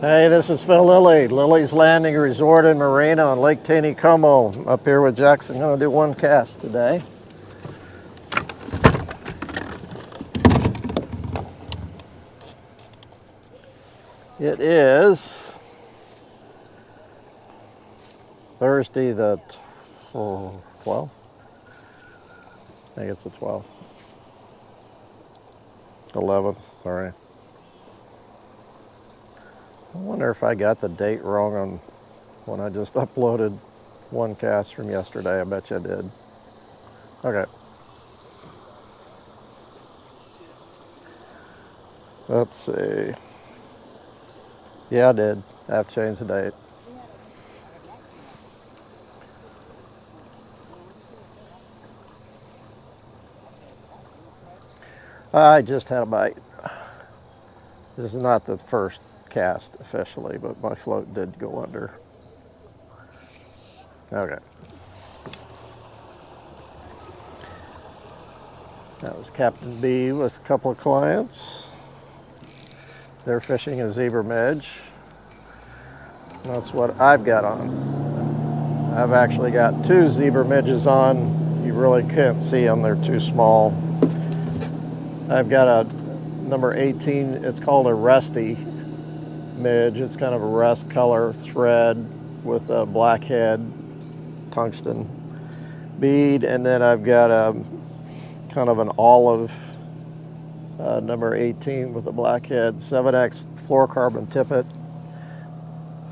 Hey, this is Phil Lilley, Lilley's Landing Resort in Marina on Lake Taneycomo. I'm up here with Jackson. I'm going to do one cast today. It is Thursday the 12th. I think it's the 12th. 11th, sorry. I wonder if I got the date wrong on when I just uploaded one cast from yesterday. I bet you I did. Okay. Let's see. Yeah, I did. I have to change the date. I just had a bite. This is not the first cast officially, but my float did go under. Okay. That was Captain B with a couple of clients. They're fishing a zebra midge. That's what I've got on. I've actually got two zebra midges on. You really can't see them, they're too small. I've got a number 18, it's called a rusty midge. It's kind of a rust color thread with a black head, tungsten bead, and then I've got a kind of an olive number 18 with a black head, 7X fluorocarbon tippet.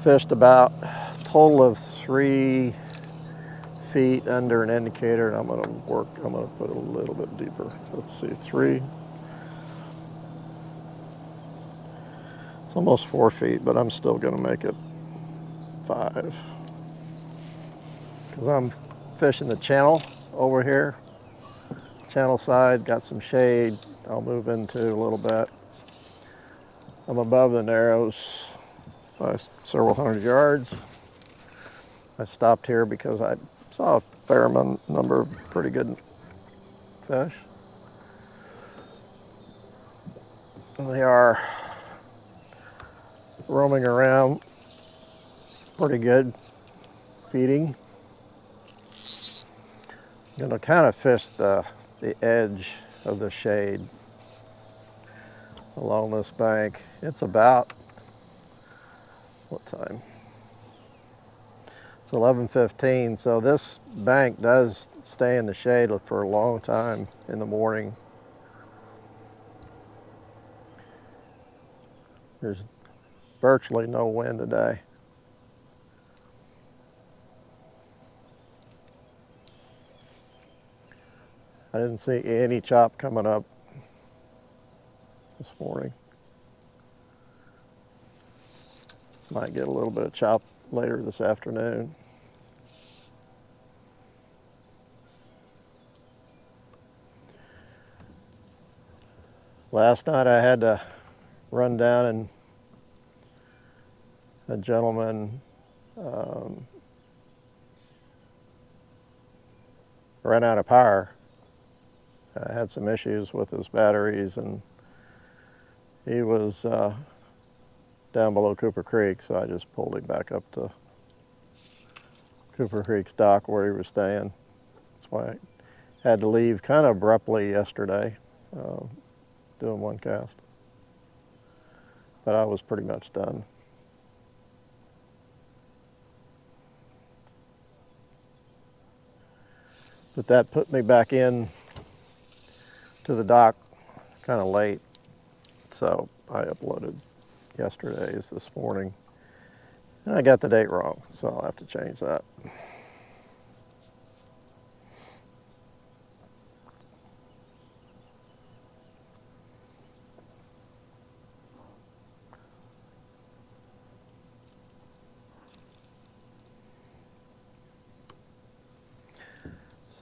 Fished about a total of 3 feet under an indicator, and I'm going to put it a little bit deeper. Let's see, 3. It's almost 4 feet, but I'm still going to make it 5. Because I'm fishing the channel over here. Channel side, got some shade. I'll move into a little bit. I'm above the narrows by several hundred yards. I stopped here because I saw a fair number of pretty good fish. And they are roaming around pretty good, feeding. I'm going to kind of fish the edge of the shade along this bank. It's about, what time? It's 11:15, so this bank does stay in the shade for a long time in the morning. There's virtually no wind today. I didn't see any chop coming up this morning. Might get a little bit of chop later this afternoon. Last night I had to run down, and a gentleman ran out of power. Had some issues with his batteries, and he was down below Cooper Creek, so I just pulled him back up to Cooper Creek's dock where he was staying. That's why I had to leave kind of abruptly yesterday, doing one cast. But I was pretty much done. But that put me back in to the dock kind of late, so I uploaded yesterday's this morning, and I got the date wrong, so I'll have to change that.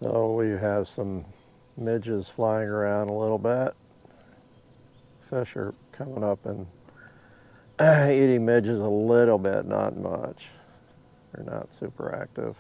So we have some midges flying around a little bit. Fish are coming up and eating midges a little bit, not much. They're not super active.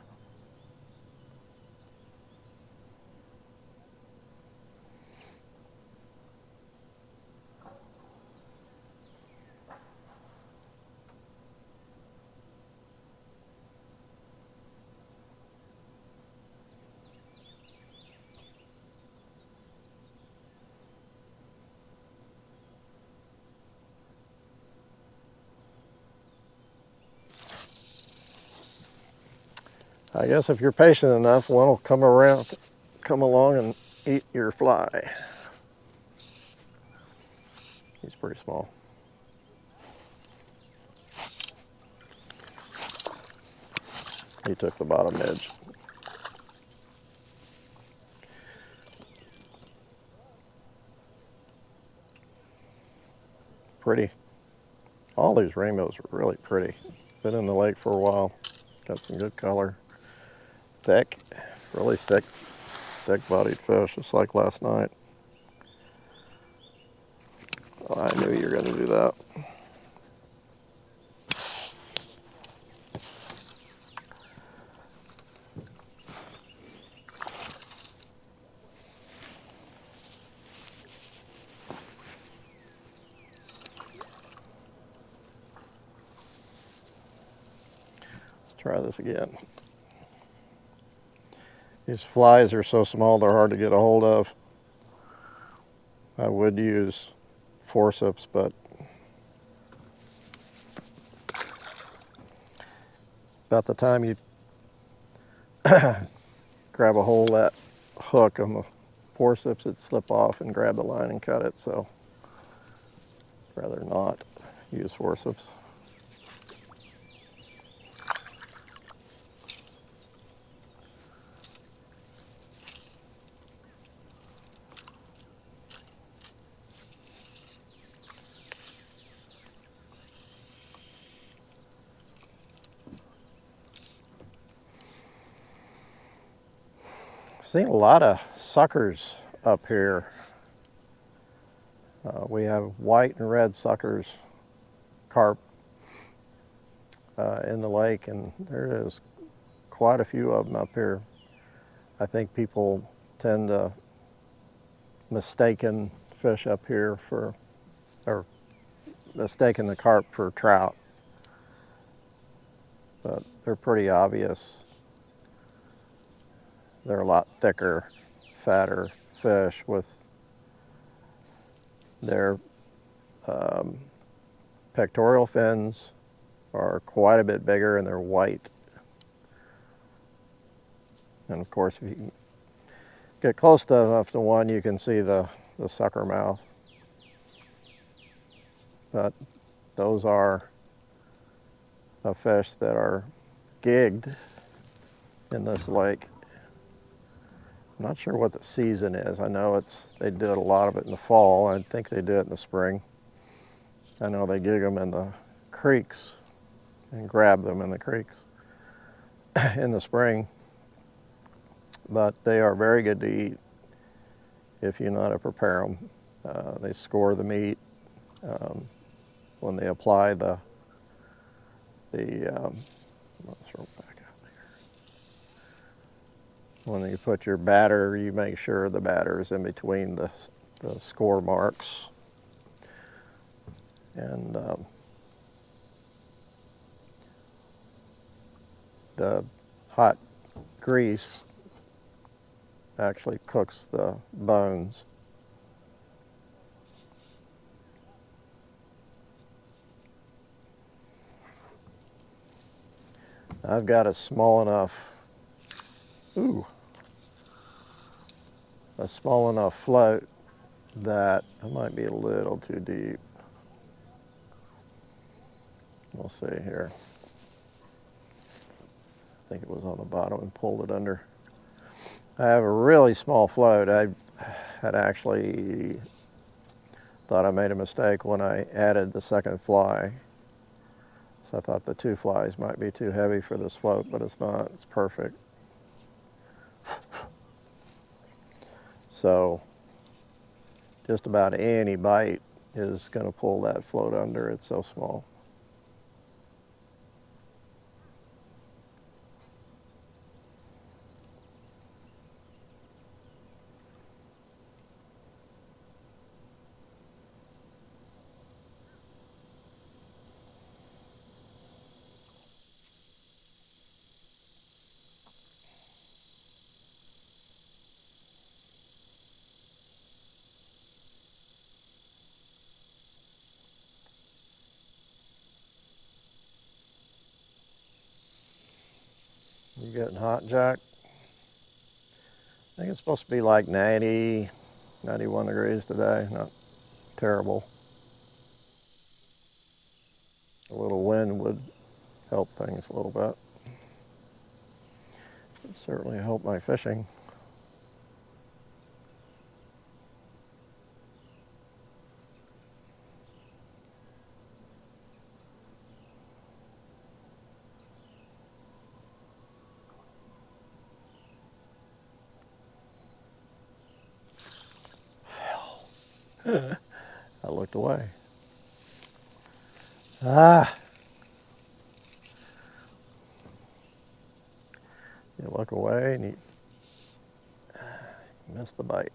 I guess if you're patient enough, one will come along and eat your fly. He's pretty small. He took the bottom edge. Pretty. All these rainbows are really pretty. Been in the lake for a while. Got some good color. Thick, really thick-bodied fish, just like last night. Oh, I knew you were going to do that. Let's try this again. These flies are so small they're hard to get a hold of. I would use forceps, but about the time you grab a hold of that hook on the forceps, it'd slip off and grab the line and cut it, so I'd rather not use forceps. I've seen a lot of suckers up here. We have white and red suckers, carp, in the lake, and there is quite a few of them up here. I think people tend to mistaken fish up here for, or mistaken the carp for trout, but they're pretty obvious. They're a lot thicker, fatter fish with their pectoral fins are quite a bit bigger, and they're white. And of course, if you get close enough to one, you can see the sucker mouth. But those are a fish that are gigged in this lake. I'm not sure what the season is. I know they do a lot of it in the fall. I think they do it in the spring. I know they gig them in the creeks and grab them in the creeks in the spring. But they are very good to eat if you know how to prepare them. They score the meat when they apply let's throw it back out here. When you put your batter, you make sure the batter is in between the score marks. And the hot grease actually cooks the bones. I've got a small enough float that it might be a little too deep. We'll see here. I think it was on the bottom and pulled it under. I have a really small float. I had actually thought I made a mistake when I added the second fly. So I thought the 2 flies might be too heavy for this float, but it's not. It's perfect. So just about any bite is going to pull that float under. It's so small. You getting hot, Jack? I think it's supposed to be like 90, 91 degrees today. Not terrible. A little wind would help things a little bit. It'd certainly help my fishing. I looked away. Ah! You look away and you miss the bite.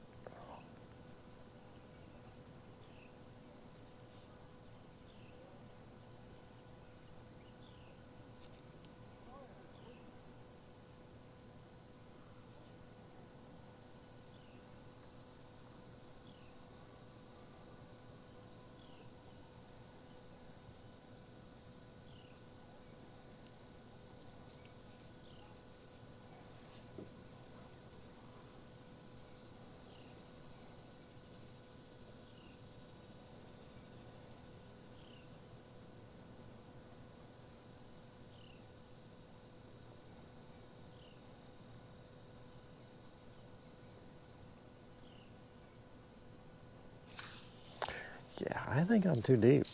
Yeah, I think I'm too deep.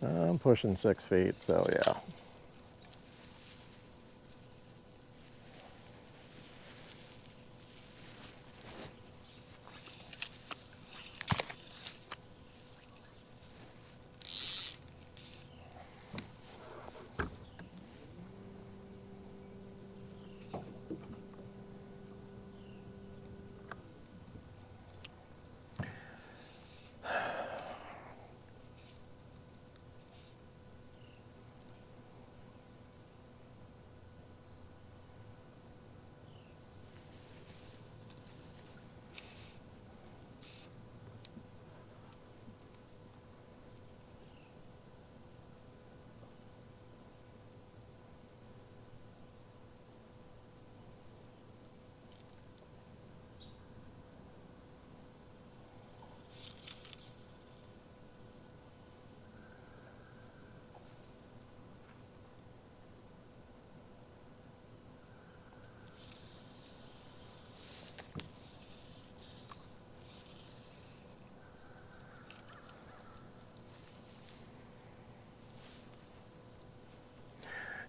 I'm pushing 6 feet, so yeah.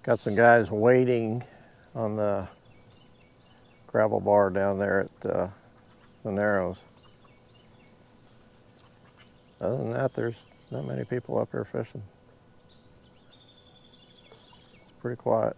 Got some guys waiting on the gravel bar down there at the Narrows. Other than that, there's not many people up here fishing. Pretty quiet.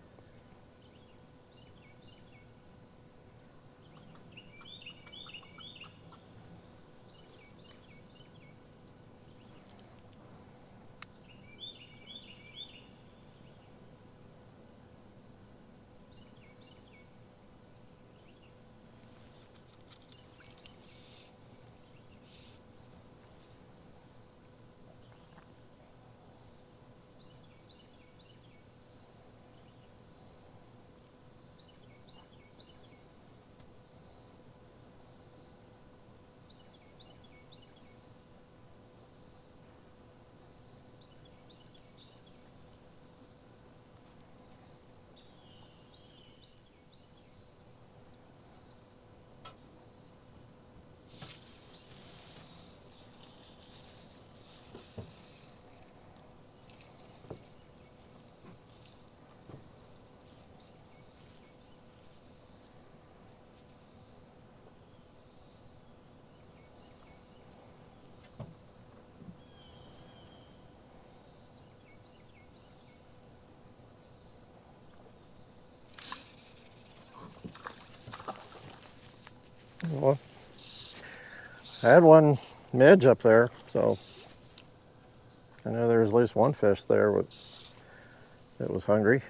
Well, I had one midge up there, so I know there was at least one fish there that was hungry.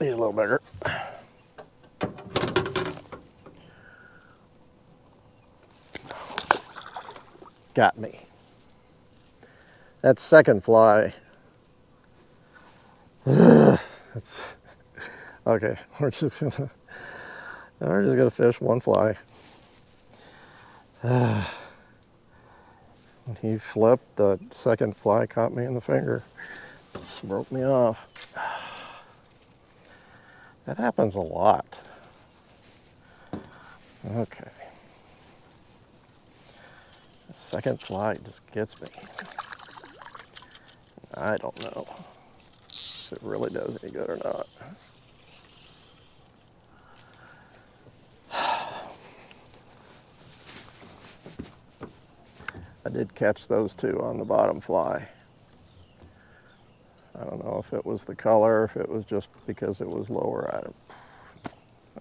He's a little bigger. Got me. That second fly. That's okay. We're just gonna fish one fly. When he flipped, the second fly caught me in the finger. Broke me off. That happens a lot. Okay. The second fly just gets me. I don't know if it really does any good or not. I did catch those two on the bottom fly. I don't know if it was the color, if it was just because it was lower. I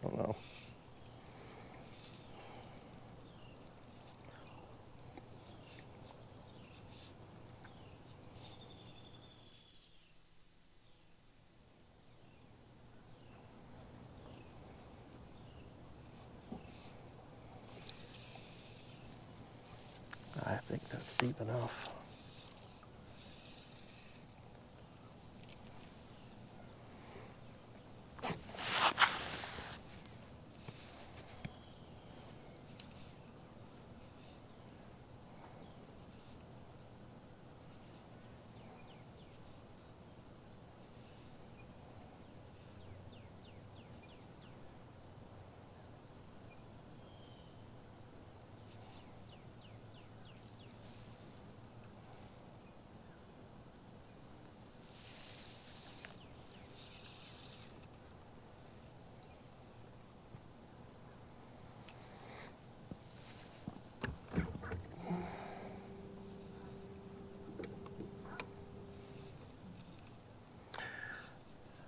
don't know. I think that's deep enough.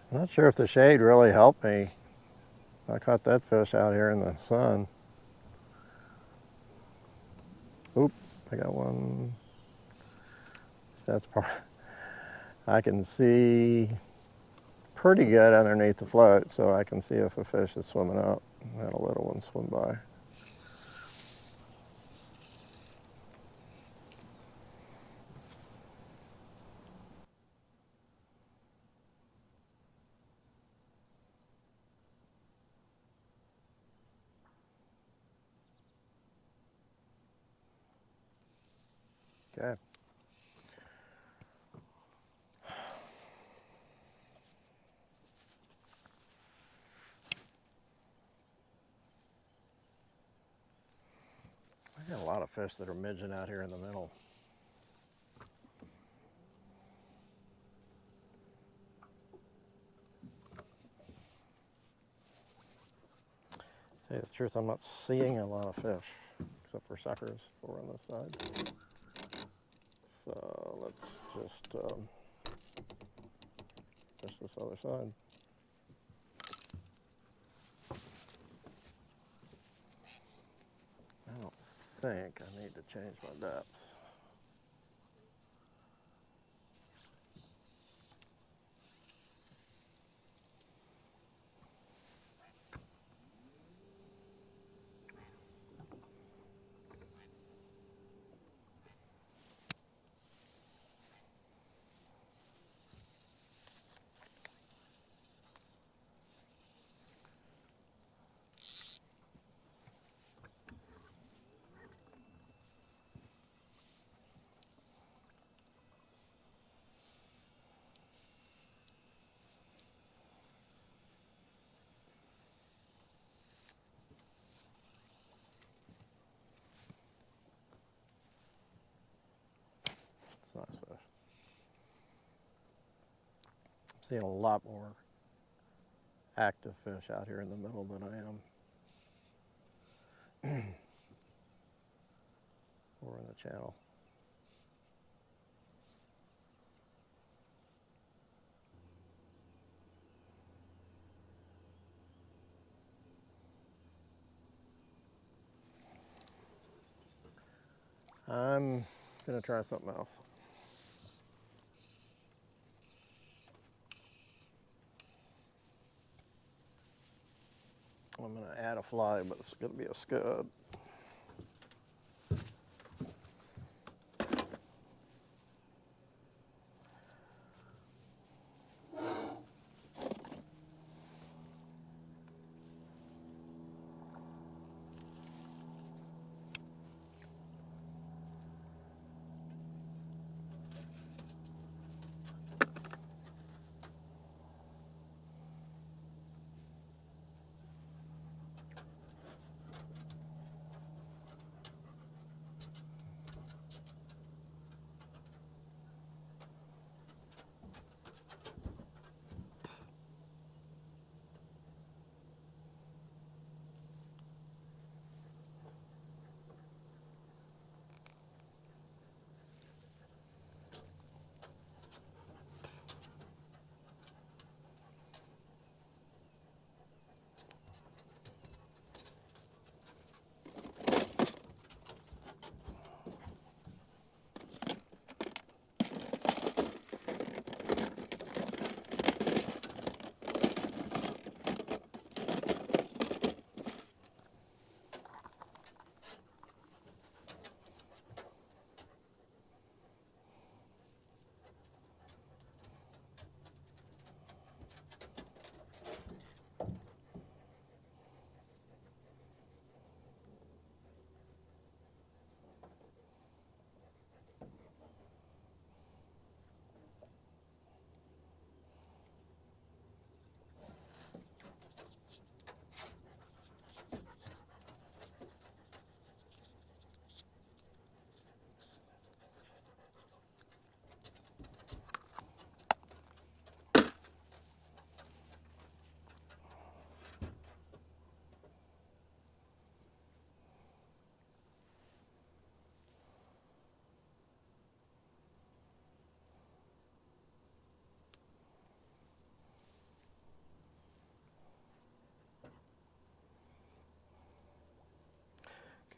I'm not sure if the shade really helped me. I caught that fish out here in the sun. Oop, I got one. That's part. I can see pretty good underneath the float, so I can see if a fish is swimming up. I had a little one swim by. Okay. I got a lot of fish that are midging out here in the middle. To tell you the truth, I'm not seeing a lot of fish, except for suckers over on this side. So let's just fish this other side. I don't think I need to change my depth. It's a nice fish. I'm seeing a lot more active fish out here in the middle than I am over in the channel. I'm gonna try something else. I'm going to add a fly, but it's going to be a scud.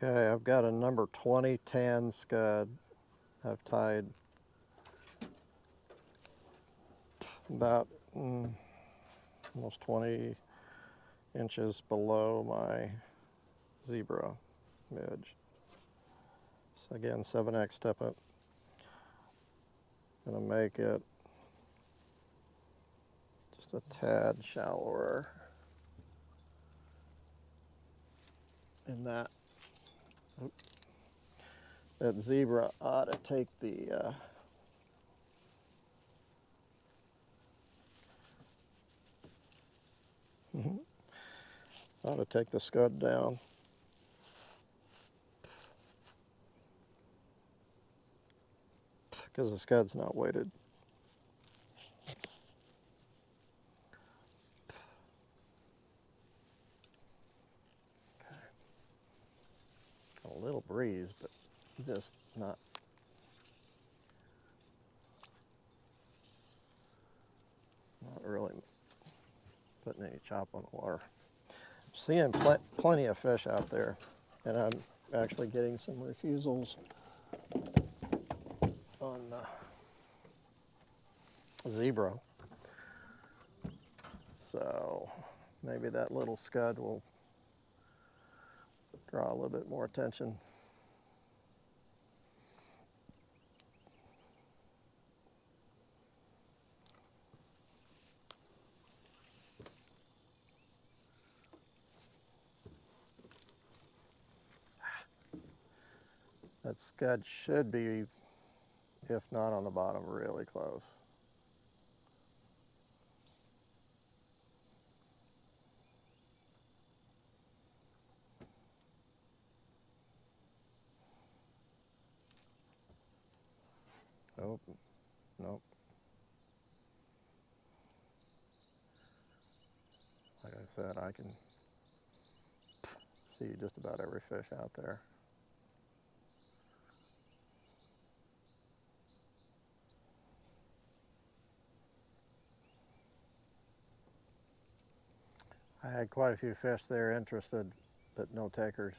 Okay, I've got a number 20 tan scud. I've tied about almost 20 inches below my zebra midge. So again, 7x tip it. Gonna make it just a tad shallower. And that zebra ought to take the ought to take the scud down. Because the scud's not weighted. A little breeze, but just not really putting any chop on the water. Seeing plenty of fish out there, and I'm actually getting some refusals on the zebra. So maybe that little scud will draw a little bit more attention. That scud should be, if not on the bottom, really close. Oh, nope. Like I said, I can see just about every fish out there. I had quite a few fish there interested, but no takers.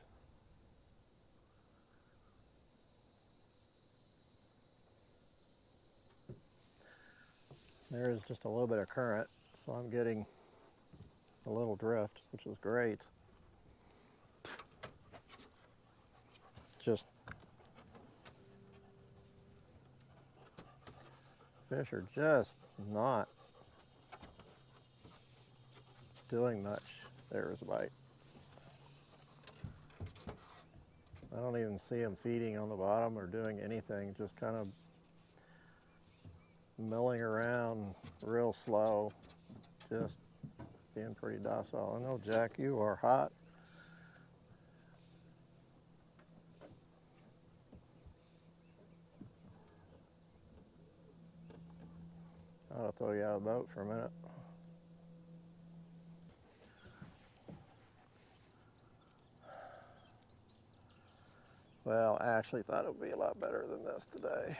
There is just a little bit of current, so I'm getting a little drift, which is great. fish are just not doing much. There's a bite. I don't even see them feeding on the bottom or doing anything, just kind of milling around real slow, just being pretty docile. I know, Jack, you are hot. I'll throw you out of the boat for a minute. Well, I actually thought it would be a lot better than this today.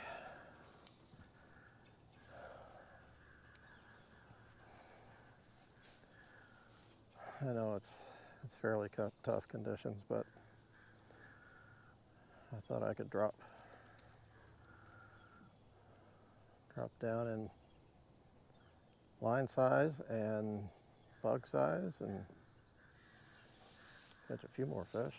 I know it's fairly tough conditions, but I thought I could drop down in line size and bug size and catch a few more fish.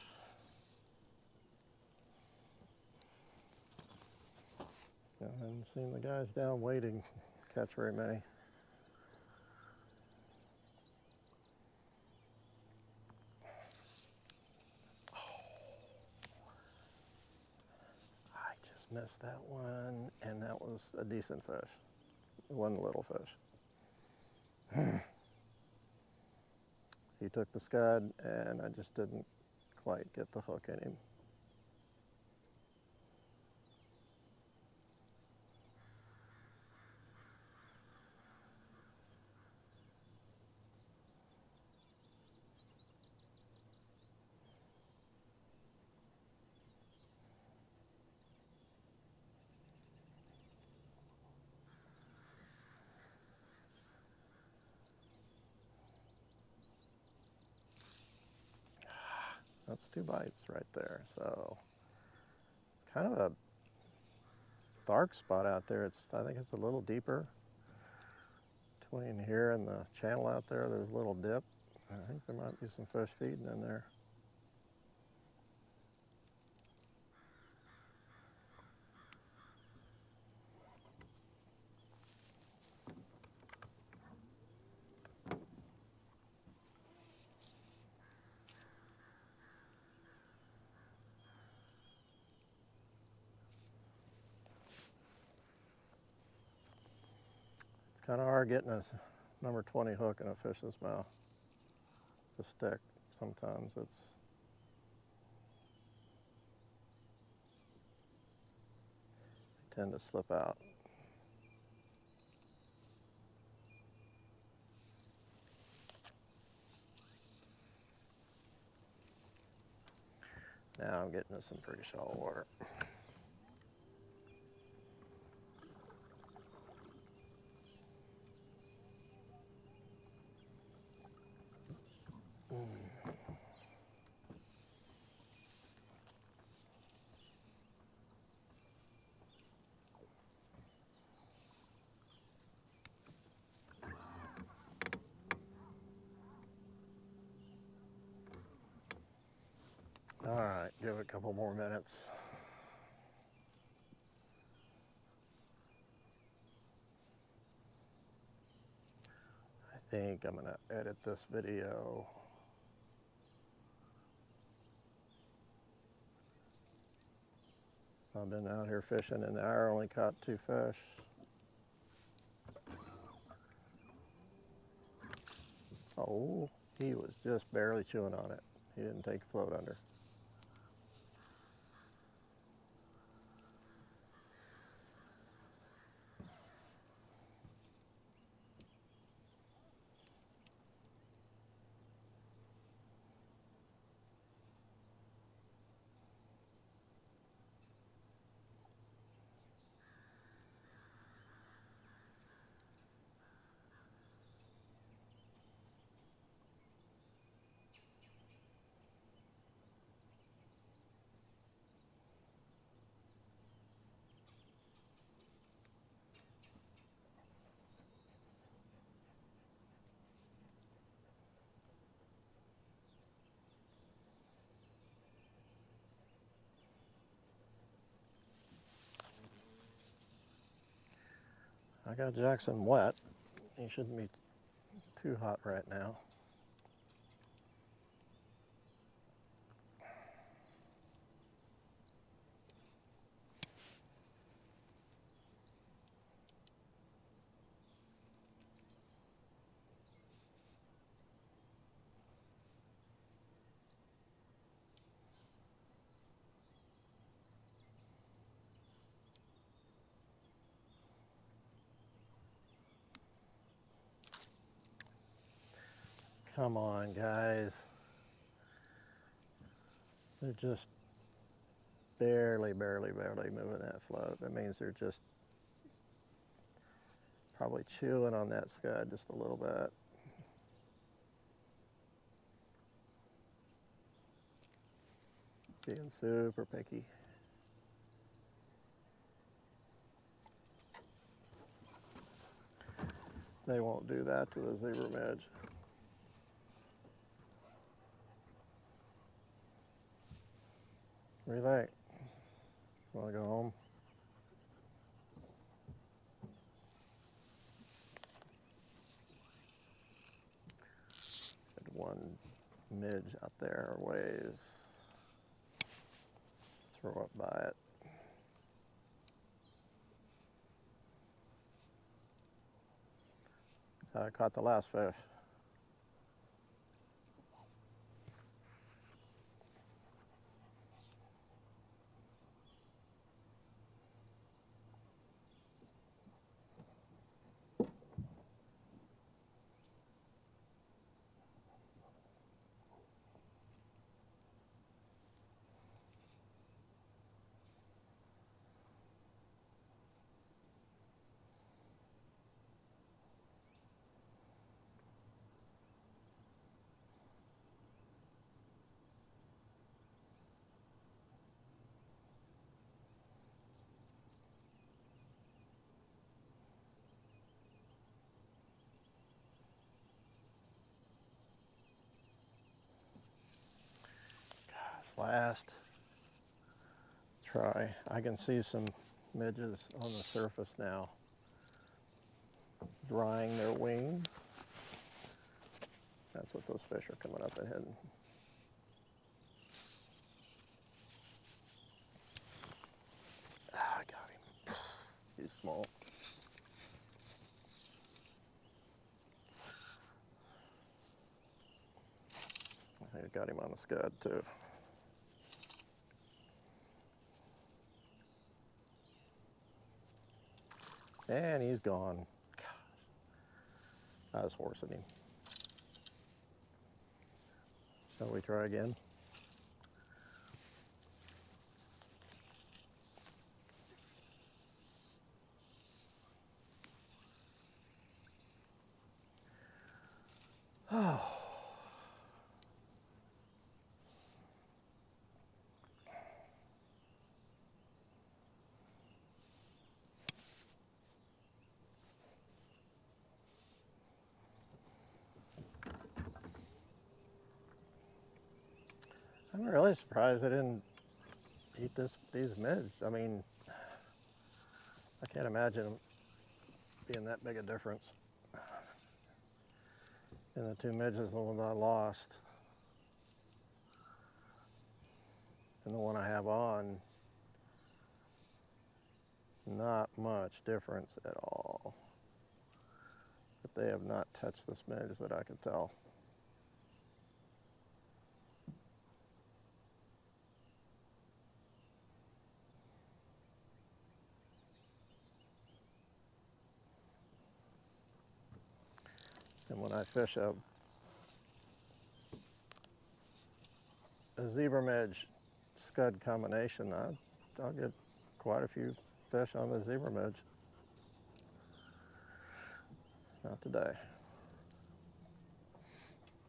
I haven't seen the guys down waiting catch very many. I just missed that one, and that was a decent fish. One little fish. He took the scud, and I just didn't quite get the hook in him. That's 2 bites right there. So it's kind of a dark spot out there. I think it's a little deeper between here and the channel out there. There's a little dip. I think there might be some fish feeding in there. It's kind of hard getting a number 20 hook in a fish's mouth to stick. Sometimes they tend to slip out. Now I'm getting to some pretty shallow water. All right, give it a couple more minutes. I think I'm gonna edit this video. So I've been out here fishing an hour, only caught 2 fish. Oh, he was just barely chewing on it. He didn't take a float under. I got Jackson wet. He shouldn't be too hot right now. Come on, guys. They're just barely moving that float. That means they're just probably chewing on that scud just a little bit. Being super picky. They won't do that to the zebra midge. What do you think? Want to go home? Had one midge out there a ways. Throw up by it. That's how I caught the last fish. Last try. I can see some midges on the surface now, drying their wings. That's what those fish are coming up and hitting. Ah, I got him. He's small. I got him on the scud too. And he's gone. Gosh, I was horsing him. Shall we try again? Oh. I'm really surprised I didn't eat these midge. I mean, I can't imagine them being that big a difference. And the two midges, the one I lost, and the one I have on, not much difference at all. But they have not touched this midge that I could tell. And when I fish a zebra midge scud combination, I'll get quite a few fish on the zebra midge. Not today.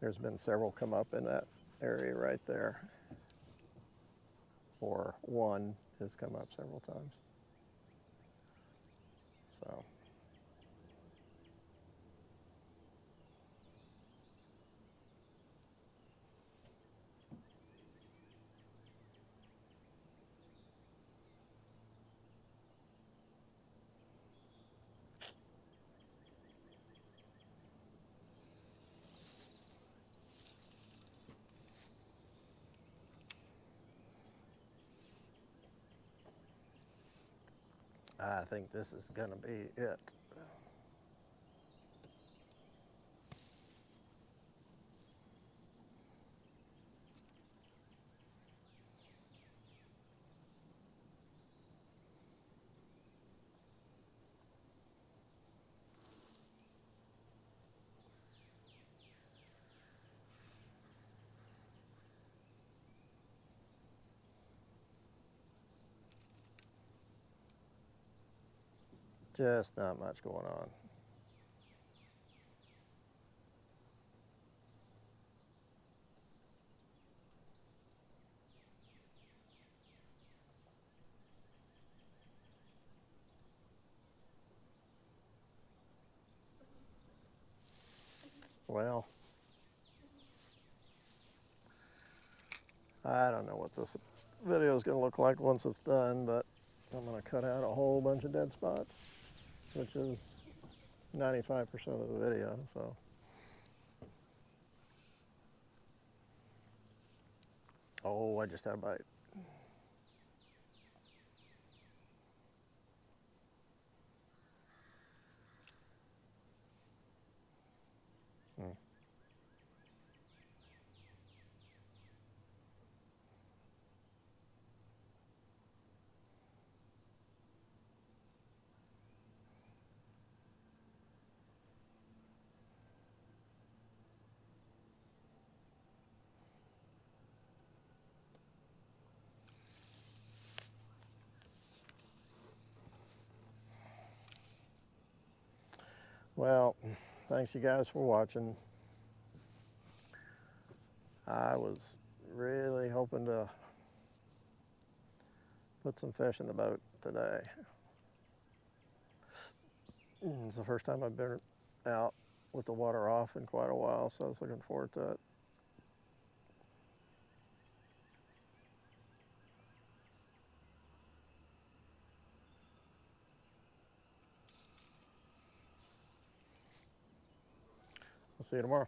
There's been several come up in that area right there. Or one has come up several times. So. I think this is gonna be it. Just not much going on. Well, I don't know what this video is going to look like once it's done, but I'm going to cut out a whole bunch of dead spots, which is 95% of the video. So, oh, I just had a bite. Hmm. Well, thanks you guys for watching. I was really hoping to put some fish in the boat today. It's the first time I've been out with the water off in quite a while, so I was looking forward to it. I'll see you tomorrow.